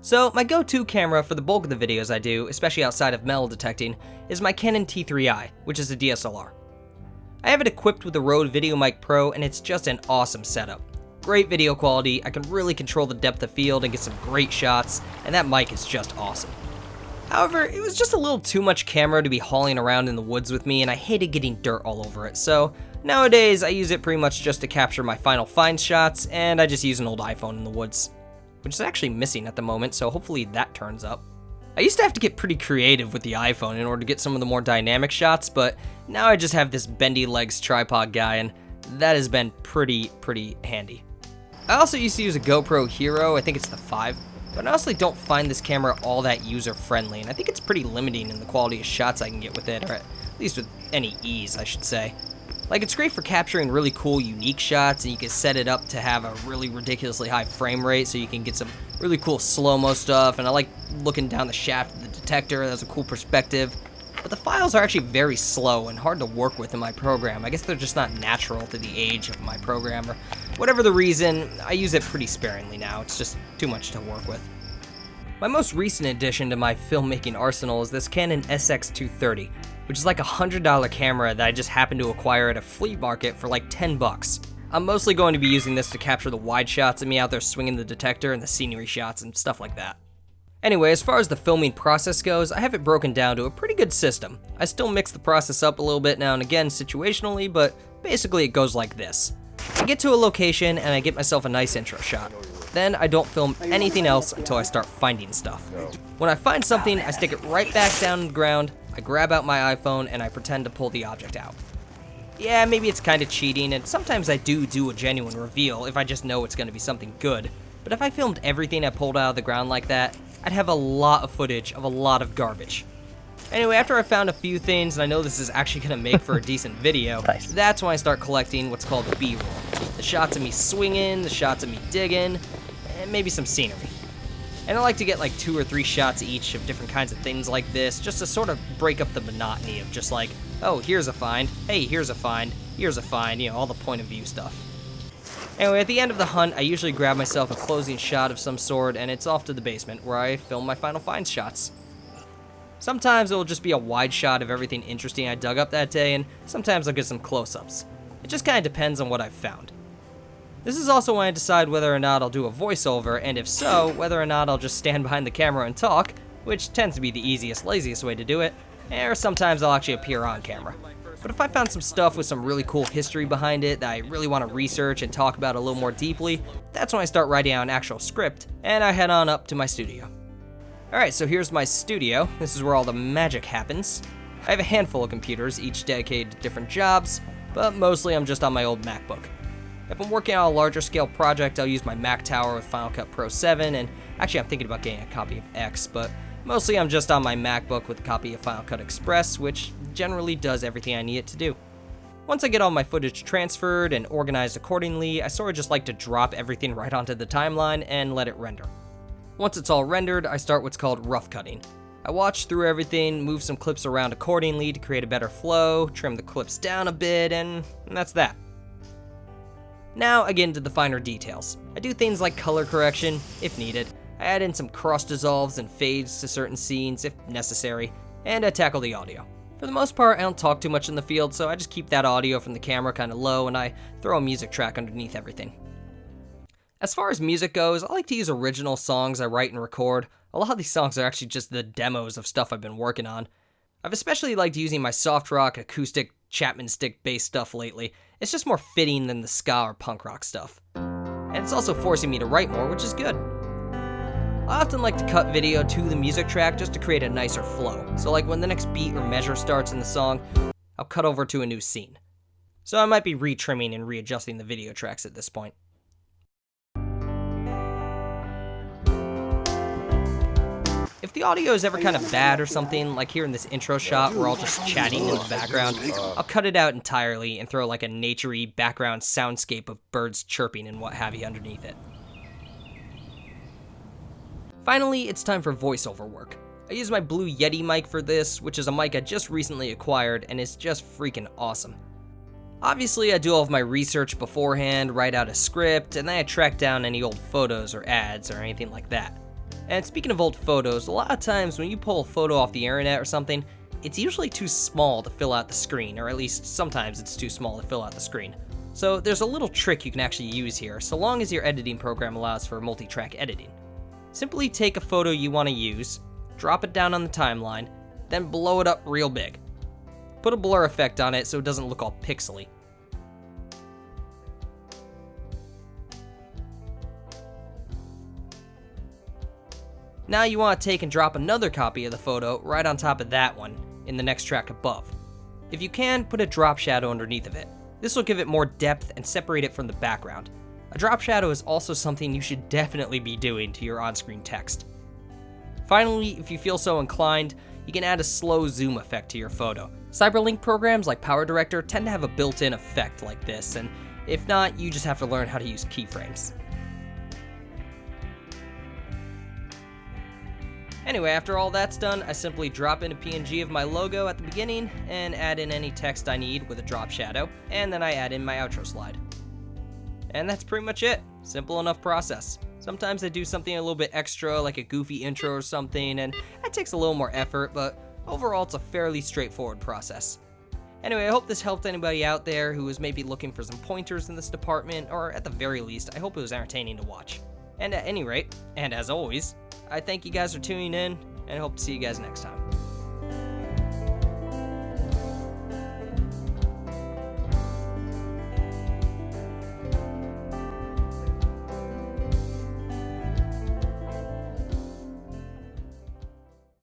So my go-to camera for the bulk of the videos I do, especially outside of metal detecting, is my Canon T3i, which is a DSLR. I have it equipped with the Rode VideoMic Pro, and it's just an awesome setup. Great video quality, I can really control the depth of field and get some great shots, and that mic is just awesome. However, it was just a little too much camera to be hauling around in the woods with me, and I hated getting dirt all over it, so nowadays I use it pretty much just to capture my final find shots, and I just use an old iPhone in the woods, which is actually missing at the moment, so hopefully that turns up. I used to have to get pretty creative with the iPhone in order to get some of the more dynamic shots, but now I just have this bendy legs tripod guy, and that has been pretty handy. I also used to use a GoPro Hero, I think it's the 5, but I honestly don't find this camera all that user-friendly, and I think it's pretty limiting in the quality of shots I can get with it, or at least with any ease, I should say. Like, it's great for capturing really cool, unique shots, and you can set it up to have a really ridiculously high frame rate, so you can get some really cool slow-mo stuff, and I like looking down the shaft of the detector. That's a cool perspective. But the files are actually very slow and hard to work with in my program. I guess they're just not natural to the age of my program, or whatever the reason, I use it pretty sparingly now. It's just too much to work with. My most recent addition to my filmmaking arsenal is this Canon SX230, which is like a $100 camera that I just happened to acquire at a flea market for like 10 bucks. I'm mostly going to be using this to capture the wide shots of me out there swinging the detector and the scenery shots and stuff like that. Anyway, as far as the filming process goes, I have it broken down to a pretty good system. I still mix the process up a little bit now and again situationally, but basically it goes like this. I get to a location and I get myself a nice intro shot. Then I don't film anything else until I start finding stuff. When I find something, I stick it right back down on the ground, I grab out my iPhone, and I pretend to pull the object out. Yeah, maybe it's kind of cheating, and sometimes I do a genuine reveal if I just know it's going to be something good. But if I filmed everything I pulled out of the ground like that, I'd have a lot of footage of a lot of garbage. Anyway, after I found a few things, and I know this is actually going to make for a decent video, that's when I start collecting what's called B-roll. The shots of me swinging, the shots of me digging, and maybe some scenery. And I like to get like 2 or 3 shots each of different kinds of things like this, just to sort of break up the monotony of just like, oh, here's a find, hey, here's a find, here's a find, you know, all the point of view stuff. Anyway, at the end of the hunt, I usually grab myself a closing shot of some sort, and it's off to the basement, where I film my final find shots. Sometimes it will just be a wide shot of everything interesting I dug up that day, and sometimes I'll get some close-ups. It just kind of depends on what I've found. This is also when I decide whether or not I'll do a voiceover, and if so, whether or not I'll just stand behind the camera and talk, which tends to be the easiest, laziest way to do it, or sometimes I'll actually appear on camera. But if I found some stuff with some really cool history behind it that I really want to research and talk about a little more deeply, that's when I start writing out an actual script, and I head on up to my studio. Alright, so here's my studio. This is where all the magic happens. I have a handful of computers, each dedicated to different jobs, but mostly I'm just on my old MacBook. If I'm working on a larger scale project, I'll use my Mac Tower with Final Cut Pro 7, and actually I'm thinking about getting a copy of X, but mostly I'm just on my MacBook with a copy of Final Cut Express, which generally does everything I need it to do. Once I get all my footage transferred and organized accordingly, I sort of just like to drop everything right onto the timeline and let it render. Once it's all rendered, I start what's called rough cutting. I watch through everything, move some clips around accordingly to create a better flow, trim the clips down a bit, and that's that. Now I get into the finer details. I do things like color correction, if needed. I add in some cross dissolves and fades to certain scenes, if necessary, and I tackle the audio. For the most part, I don't talk too much in the field, so I just keep that audio from the camera kind of low, and I throw a music track underneath everything. As far as music goes, I like to use original songs I write and record. A lot of these songs are actually just the demos of stuff I've been working on. I've especially liked using my soft rock, acoustic, Chapman stick-based stuff lately. It's just more fitting than the ska or punk rock stuff. And it's also forcing me to write more, which is good. I often like to cut video to the music track just to create a nicer flow. So like when the next beat or measure starts in the song, I'll cut over to a new scene. So I might be retrimming and readjusting the video tracks at this point. If the audio is ever kind of bad or something, like here in this intro shot where we're all just chatting in the background, I'll cut it out entirely and throw like a nature-y background soundscape of birds chirping and what have you underneath it. Finally, it's time for voiceover work. I use my Blue Yeti mic for this, which is a mic I just recently acquired and is just freaking awesome. Obviously, I do all of my research beforehand, write out a script, and then I track down any old photos or ads or anything like that. And speaking of old photos, a lot of times when you pull a photo off the internet or something, it's usually too small to fill out the screen, or at least sometimes it's too small to fill out the screen. So there's a little trick you can actually use here, so long as your editing program allows for multi-track editing. Simply take a photo you want to use, drop it down on the timeline, then blow it up real big. Put a blur effect on it so it doesn't look all pixely. Now you want to take and drop another copy of the photo right on top of that one in the next track above. If you can, put a drop shadow underneath of it. This will give it more depth and separate it from the background. A drop shadow is also something you should definitely be doing to your on-screen text. Finally, if you feel so inclined, you can add a slow zoom effect to your photo. Cyberlink programs like PowerDirector tend to have a built-in effect like this, and if not, you just have to learn how to use keyframes. Anyway, after all that's done, I simply drop in a PNG of my logo at the beginning and add in any text I need with a drop shadow, and then I add in my outro slide. And that's pretty much it. Simple enough process. Sometimes I do something a little bit extra, like a goofy intro or something, and that takes a little more effort, but overall it's a fairly straightforward process. Anyway, I hope this helped anybody out there who was maybe looking for some pointers in this department, or at the very least, I hope it was entertaining to watch. And at any rate, and as always, I thank you guys for tuning in, and I hope to see you guys next time.